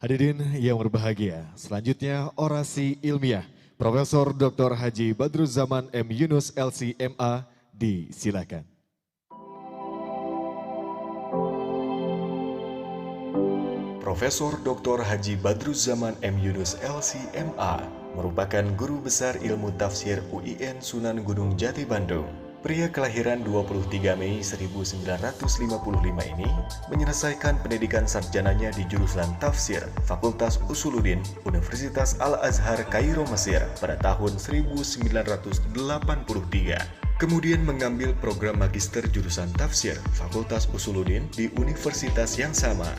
Hadirin yang berbahagia, selanjutnya orasi ilmiah Profesor Dr. Haji Badruzzaman M. Yunus LC.MA disilakan. Profesor Dr. Haji Badruzzaman M. Yunus LC.MA merupakan guru besar ilmu tafsir UIN Sunan Gunung Jati Bandung. Pria kelahiran 23 Mei 1955 ini menyelesaikan pendidikan sarjananya di jurusan Tafsir Fakultas Usuluddin Universitas Al-Azhar Kairo Mesir pada tahun 1983. Kemudian mengambil program magister jurusan Tafsir Fakultas Usuluddin di universitas yang sama.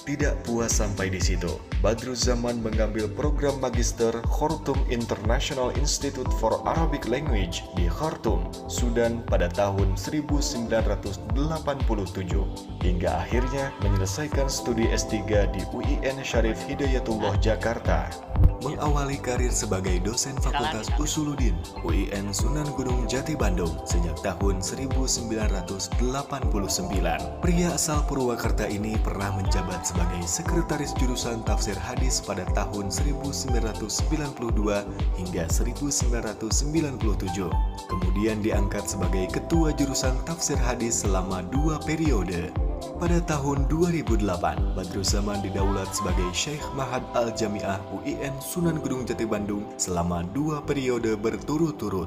Tidak puas sampai di situ, Badruzzaman mengambil program magister Khartoum International Institute for Arabic Language di Khartoum, Sudan pada tahun 1987, hingga akhirnya menyelesaikan studi S3 di UIN Syarif Hidayatullah Jakarta. Mengawali karir sebagai dosen Fakultas Usuluddin UIN Sunan Gunung Jati Bandung sejak tahun 1989. Pria asal Purwakarta ini pernah menjabat sebagai sekretaris jurusan tafsir hadis pada tahun 1992 hingga 1997. Kemudian diangkat sebagai ketua jurusan tafsir hadis selama 2 periode. Pada tahun 2008, Badruzzaman didaulat sebagai Syekh Mahad Al-Jami'ah UIN Sunan Gunung Jati Bandung selama 2 periode berturut-turut.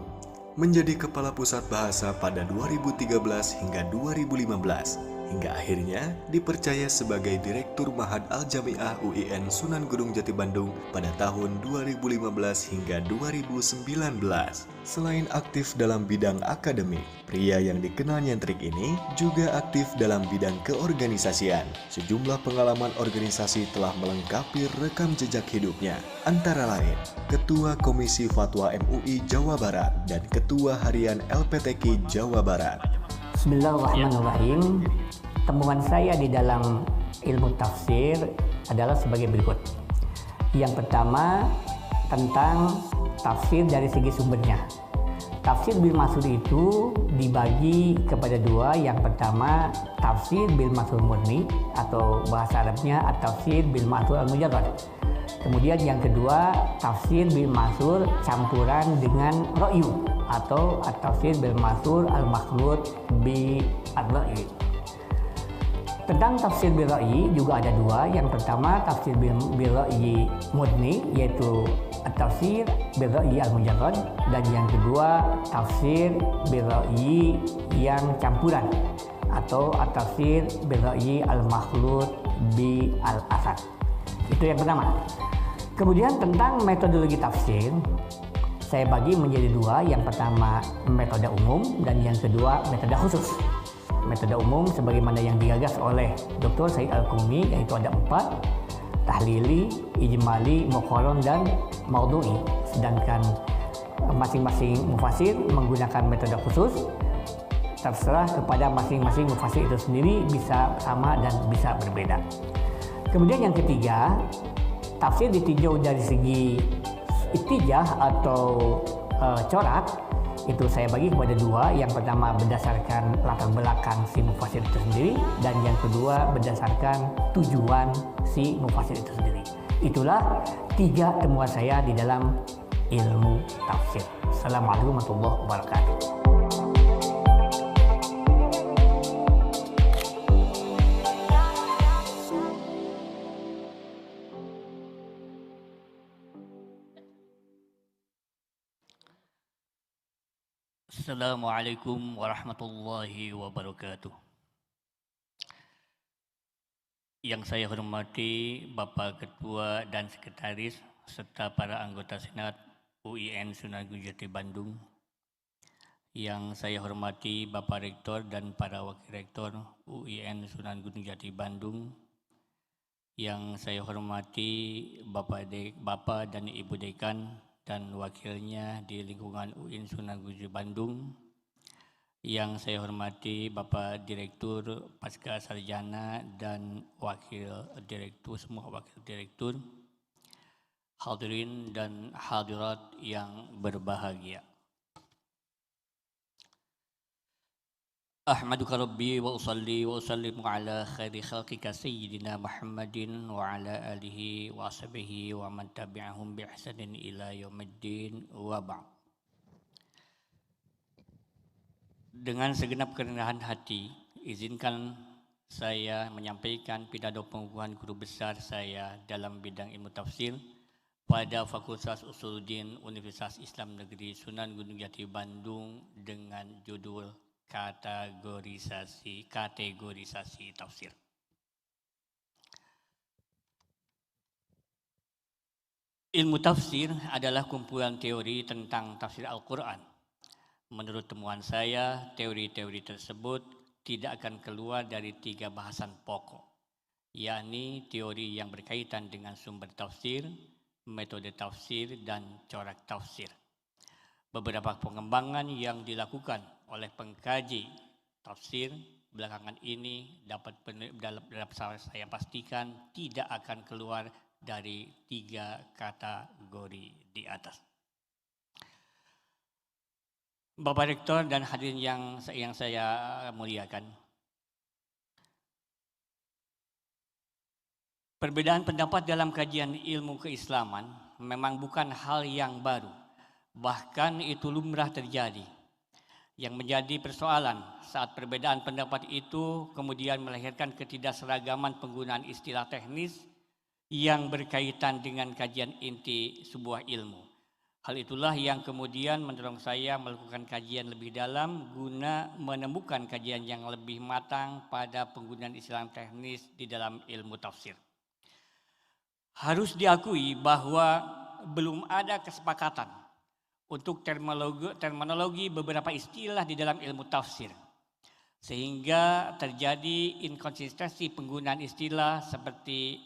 Menjadi Kepala Pusat Bahasa pada 2013 hingga 2015. Hingga akhirnya dipercaya sebagai Direktur Mahad Al-Jami'ah UIN Sunan Gunung Jati Bandung pada tahun 2015 hingga 2019. Selain aktif dalam bidang akademik, pria yang dikenal nyentrik ini juga aktif dalam bidang keorganisasian. Sejumlah pengalaman organisasi telah melengkapi rekam jejak hidupnya, antara lain Ketua Komisi Fatwa MUI Jawa Barat dan Ketua Harian LPTQ Jawa Barat. Bismillahirrahmanirrahim. Temuan saya di dalam ilmu tafsir adalah sebagai berikut. Yang pertama, tentang tafsir dari segi sumbernya. Tafsir bil masur itu dibagi kepada 2. Yang pertama, tafsir bil masur murni atau bahasa Arabnya at-tafsir bil masur al-mujarrad. Kemudian yang kedua, tafsir bil masur campuran dengan ra'yu atau at-tafsir bil masur al-makhlut bi ar-ra'yi. Tentang tafsir bil ra'yi juga ada 2. Yang pertama, tafsir bil ra'yi murni, yaitu at-tafsir bil ra'yi al-mujarrad, dan yang kedua, tafsir bil ra'yi yang campuran atau at-tafsir bil ra'yi al-makhlut bi al-asad. Itu yang pertama. Kemudian tentang metodologi tafsir, saya bagi menjadi 2. Yang pertama, metode umum, dan yang kedua, metode khusus. Metode umum sebagaimana yang digagas oleh Dr. Said Al-Qumi, yaitu ada 4: tahlili, ijmali, muqaron, dan maudhu'i. Sedangkan masing-masing mufasir menggunakan metode khusus. Terserah kepada masing-masing mufasir itu sendiri, bisa sama dan bisa berbeda. Kemudian yang ketiga, tafsir ditinjau dari segi ittijah atau corak. Itu saya bagi kepada 2. Yang pertama berdasarkan latar belakang si mufasir itu sendiri, dan yang kedua berdasarkan tujuan si mufasir itu sendiri. Itulah 3 temuan saya di dalam ilmu tafsir. Assalamualaikum warahmatullahi wabarakatuh. Assalamualaikum warahmatullahi wabarakatuh. Yang saya hormati Bapak Ketua dan Sekretaris serta para anggota Senat UIN Sunan Gunung Jati Bandung. Yang saya hormati Bapak Rektor dan para Wakil Rektor UIN Sunan Gunung Jati Bandung. Yang saya hormati Bapak dan Ibu Dekan dan wakilnya di lingkungan UIN Sunan Gunung Jati Bandung. Yang saya hormati Bapak Direktur Pasca Sarjana dan Wakil Direktur, semua Wakil Direktur, hadirin dan hadirat yang berbahagia. أحمدك ربي وأصلي وأسلم على خير خلقك سيدنا محمد وعلى آله وصحبه ومن تبعهم بإحسان إلى يوم الدين وبعد. Dengan segenap kerendahan hati, izinkan saya menyampaikan pidato pengukuhan guru besar saya dalam bidang ilmu tafsir pada Fakultas Usuluddin Universitas Islam Negeri Sunan Gunung Jati Bandung dengan judul kategorisasi tafsir. Ilmu tafsir adalah kumpulan teori tentang tafsir Al-Quran. Menurut temuan saya, teori-teori tersebut tidak akan keluar dari 3 bahasan pokok, yakni teori yang berkaitan dengan sumber tafsir, metode tafsir, dan corak tafsir. Beberapa pengembangan yang dilakukan oleh pengkaji tafsir belakangan ini dapat saya pastikan tidak akan keluar dari 3 kategori di atas. Bapak Rektor dan hadirin yang saya muliakan, perbedaan pendapat dalam kajian ilmu keislaman memang bukan hal yang baru, bahkan itu lumrah terjadi. Yang menjadi persoalan saat perbedaan pendapat itu kemudian melahirkan ketidakseragaman penggunaan istilah teknis yang berkaitan dengan kajian inti sebuah ilmu. Hal itulah yang kemudian mendorong saya melakukan kajian lebih dalam guna menemukan kajian yang lebih matang pada penggunaan istilah teknis di dalam ilmu tafsir. Harus diakui bahwa belum ada kesepakatan untuk terminologi beberapa istilah di dalam ilmu tafsir, sehingga terjadi inkonsistensi penggunaan istilah seperti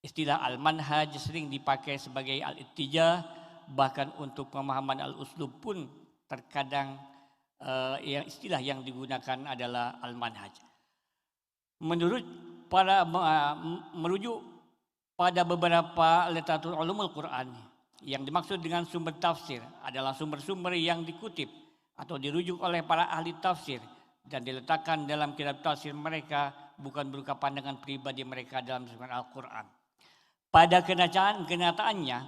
istilah al-manhaj sering dipakai sebagai al-ittijah, bahkan untuk pemahaman al-uslub pun terkadang istilah yang digunakan adalah al-manhaj. Merujuk pada beberapa literatur ulumul Quran, yang dimaksud dengan sumber tafsir adalah sumber-sumber yang dikutip atau dirujuk oleh para ahli tafsir dan diletakkan dalam kitab tafsir mereka, bukan berupa pandangan pribadi mereka dalam susunan Al-Quran. Pada kenyataannya,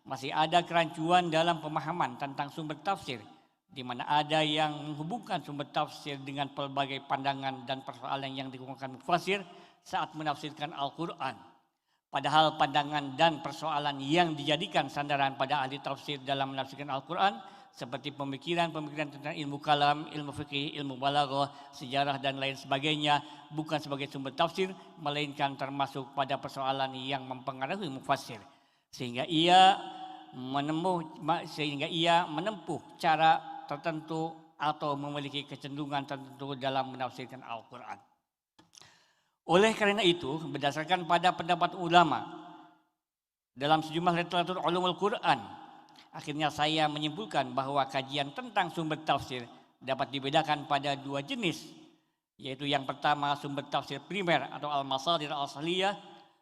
masih ada kerancuan dalam pemahaman tentang sumber tafsir, di mana ada yang menghubungkan sumber tafsir dengan pelbagai pandangan dan persoalan yang dikemukakan mufassir saat menafsirkan Al-Quran. Padahal pandangan dan persoalan yang dijadikan sandaran pada ahli tafsir dalam menafsirkan Al-Quran seperti pemikiran tentang ilmu kalam, ilmu fikih, ilmu balaghah, sejarah dan lain sebagainya bukan sebagai sumber tafsir, melainkan termasuk pada persoalan yang mempengaruhi mufassir, sehingga ia menempuh cara tertentu atau memiliki kecenderungan tertentu dalam menafsirkan Al-Quran. Oleh karena itu, berdasarkan pada pendapat ulama dalam sejumlah literatur ulumul Quran, akhirnya saya menyimpulkan bahwa kajian tentang sumber tafsir dapat dibedakan pada 2 jenis, yaitu yang pertama sumber tafsir primer atau al-masadir al-asliyah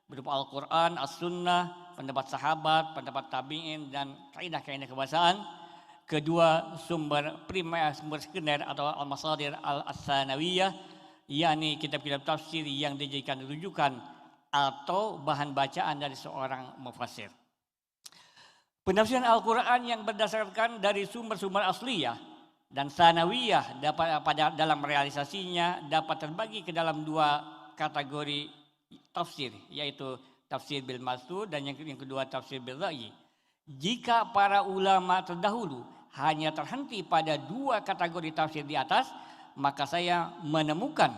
berupa Al-Quran, As-Sunnah, pendapat sahabat, pendapat tabi'in, dan kaidah-kaidah kebahasaan. Kedua, sumber primer, sumber sekunder atau al-masadir al-sanawiyah, yakni kitab-kitab tafsir yang dijadikan rujukan atau bahan bacaan dari seorang mufassir. Penafsiran Al-Quran yang berdasarkan dari sumber-sumber asliyah dan sanawiyah dalam realisasinya dapat terbagi ke dalam 2 kategori tafsir, yaitu tafsir bil ma'thur dan yang kedua tafsir bil ra'yi. Jika para ulama terdahulu hanya terhenti pada 2 kategori tafsir di atas, maka saya menemukan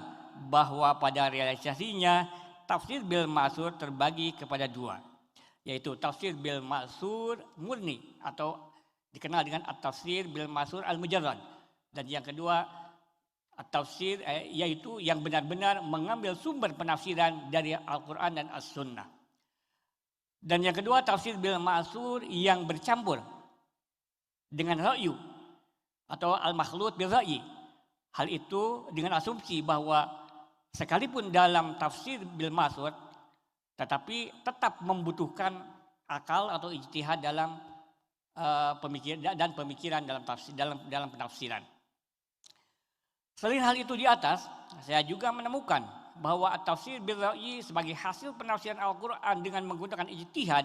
bahwa pada realisasinya tafsir bil ma'thur terbagi kepada 2, yaitu tafsir bil ma'thur murni atau dikenal dengan at-tafsir bil ma'thur al-mujarrad, dan yang kedua at-tafsir yaitu yang benar-benar mengambil sumber penafsiran dari Al-Quran dan As-Sunnah. Dan yang kedua tafsir bil ma'thur yang bercampur dengan ra'yu atau al-makhlut bil ra'yi. Hal itu dengan asumsi bahwa sekalipun dalam tafsir bil ma'thur tetapi tetap membutuhkan akal atau ijtihad dalam pemikiran dalam penafsiran. Selain hal itu di atas, saya juga menemukan bahwa tafsir bil ra'yi sebagai hasil penafsiran Al-Quran dengan menggunakan ijtihad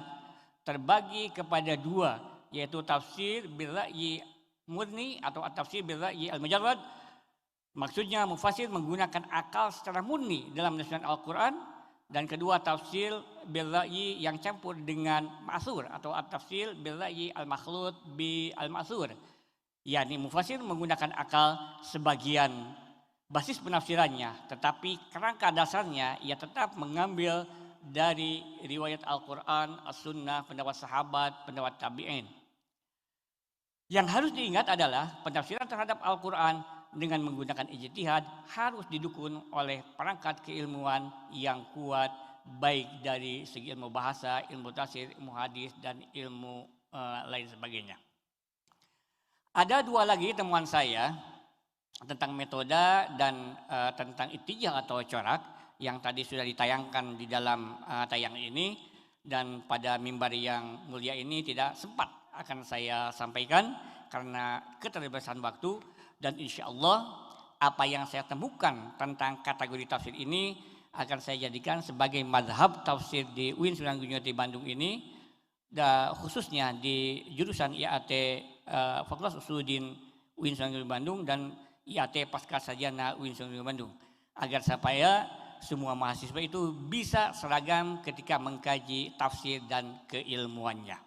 terbagi kepada dua, yaitu tafsir bil ra'yi murni atau tafsir bil ra'yi al-mujarrad. Maksudnya mufassir menggunakan akal secara murni dalam menafsirkan Al-Quran, dan kedua tafsir bil ra'yi yang campur dengan ma'sur atau tafsir bil ra'yi al-makhlut bi al-ma'sur, yakni mufassir menggunakan akal sebagian basis penafsirannya, tetapi kerangka dasarnya ia tetap mengambil dari riwayat Al-Quran, As-Sunnah, pendapat sahabat, pendapat tabi'in. Yang harus diingat adalah penafsiran terhadap Al-Quran dengan menggunakan ijtihad harus didukung oleh perangkat keilmuan yang kuat, baik dari segi ilmu bahasa, ilmu tafsir, ilmu hadis, dan ilmu lain sebagainya. Ada dua lagi temuan saya tentang metode dan tentang ittijah atau corak yang tadi sudah ditayangkan di dalam tayangan ini, dan pada mimbar yang mulia ini tidak sempat akan saya sampaikan karena keterbatasan waktu, dan insya Allah apa yang saya temukan tentang kategori tafsir ini akan saya jadikan sebagai mazhab tafsir di UIN Sunan Gunung Jati Bandung ini, khususnya di jurusan IAT Fakultas Usuluddin UIN Sunan Gunung Bandung dan IAT Pasca Sarjana UIN Sunan Gunung Bandung, agar supaya semua mahasiswa itu bisa seragam ketika mengkaji tafsir dan keilmuannya.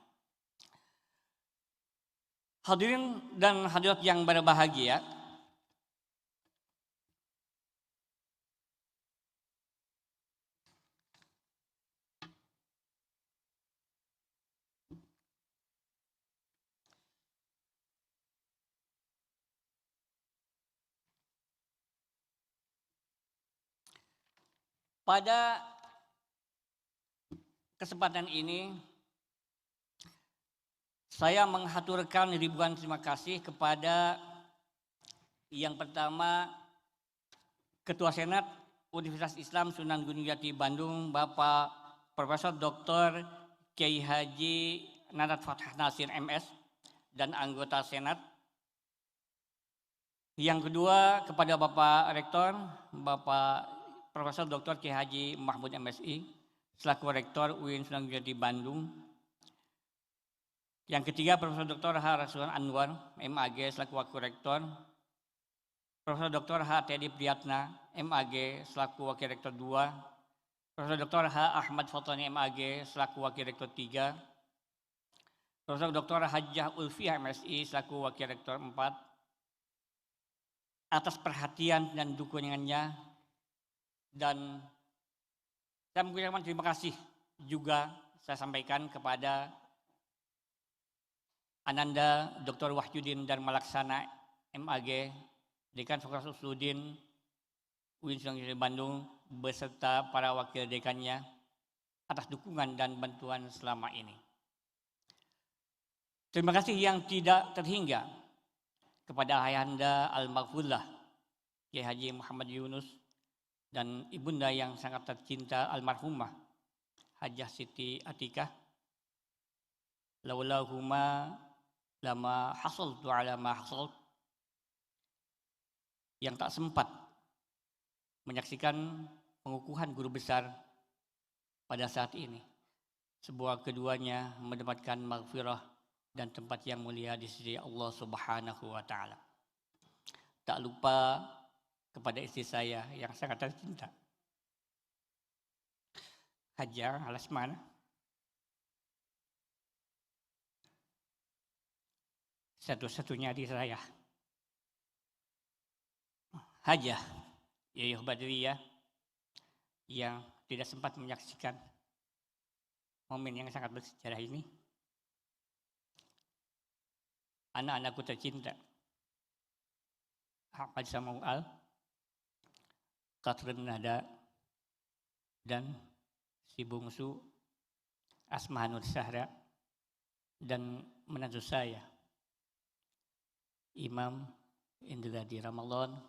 Hadirin dan hadirat yang berbahagia, pada kesempatan ini saya menghaturkan ribuan terima kasih kepada yang pertama Ketua Senat Universitas Islam Sunan Gunung Jati Bandung, Bapak Profesor Dr. Kiai Haji Nadat Fathah Nasir MS dan anggota Senat. Yang kedua kepada Bapak Rektor, Bapak Profesor Dr. Kiai Haji Mahmud MSI selaku Rektor UIN Sunan Gunung Jati Bandung. Yang ketiga Profesor Dr. H. Rasulan Anwar MAG selaku Wakil Rektor. Profesor Dr. H. Teddy Priyatna MAG selaku Wakil Rektor 2. Profesor Dr. H. Ahmad Fotoni MAG selaku Wakil Rektor 3. Profesor Dr. Hajjah Ulfiah MSI selaku Wakil Rektor 4. Atas perhatian dan dukungannya, dan saya mengucapkan terima kasih juga saya sampaikan kepada Ananda Dr. Wahyudin dan Malaksana MAG, Dekan Fakultas Usuluddin UIN Sunan Gunung Bandung beserta para wakil dekannya atas dukungan dan bantuan selama ini. Terima kasih yang tidak terhingga kepada Ayahanda Al-Maghfurlah Kiai Haji Muhammad Yunus dan ibunda yang sangat tercinta almarhumah Hajah Siti Atikah. Laulahuma lama hasaltu ala ma hasalt, yang tak sempat menyaksikan pengukuhan guru besar pada saat ini. Sebuah keduanya mendapatkan maghfirah dan tempat yang mulia di sisi Allah Subhanahu wa taala. Tak lupa kepada istri saya yang sangat tercinta, Hajar Alasman, satu-satunya adik saya. Hajah Yayuh Badriyah yang tidak sempat menyaksikan momen yang sangat bersejarah ini. Anak-anakku tercinta, Ahmad Samau'al, Katrin Nada, dan si bungsu Asmahanur Sahra, dan menantu saya Imam Indradi Ramadhan,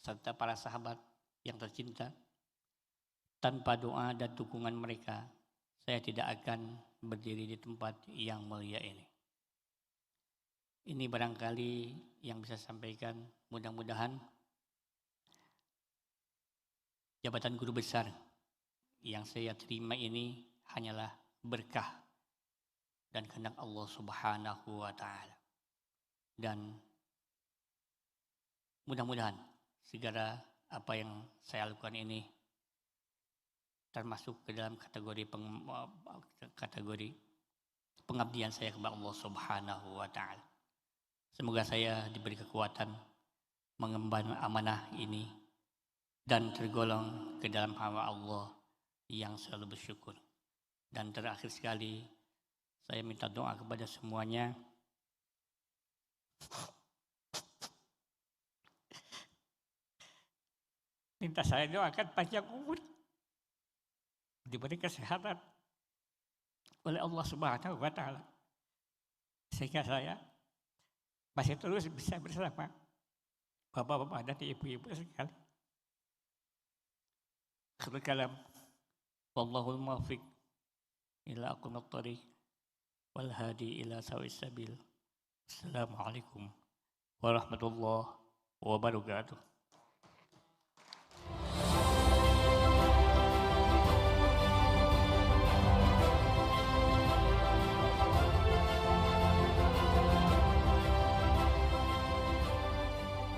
serta para sahabat yang tercinta. Tanpa doa dan dukungan mereka, saya tidak akan berdiri di tempat yang mulia ini. Ini barangkali yang bisa saya sampaikan. Mudah-mudahan jabatan guru besar yang saya terima ini hanyalah berkah dan kehendak Allah Subhanahu wa Ta'ala. Dan mudah-mudahan segala apa yang saya lakukan ini termasuk ke dalam kategori pengabdian saya kepada Allah Subhanahu wa Ta'ala. Semoga saya diberi kekuatan mengemban amanah ini dan tergolong ke dalam hamba Allah yang selalu bersyukur. Dan terakhir sekali, saya minta doa kepada semuanya. Minta saya doakan panjang umur, diberi kesehatan oleh Allah Subhanahu wa Ta'ala, sehingga saya masih terus bisa bersama bapak-bapak dan ibu-ibu sekali. Akhirul kalam, wallahul muwaffiq ila aqwamit thoriq wal hadi ila sawis sabil. Assalamualaikum warahmatullahi wabarakatuh.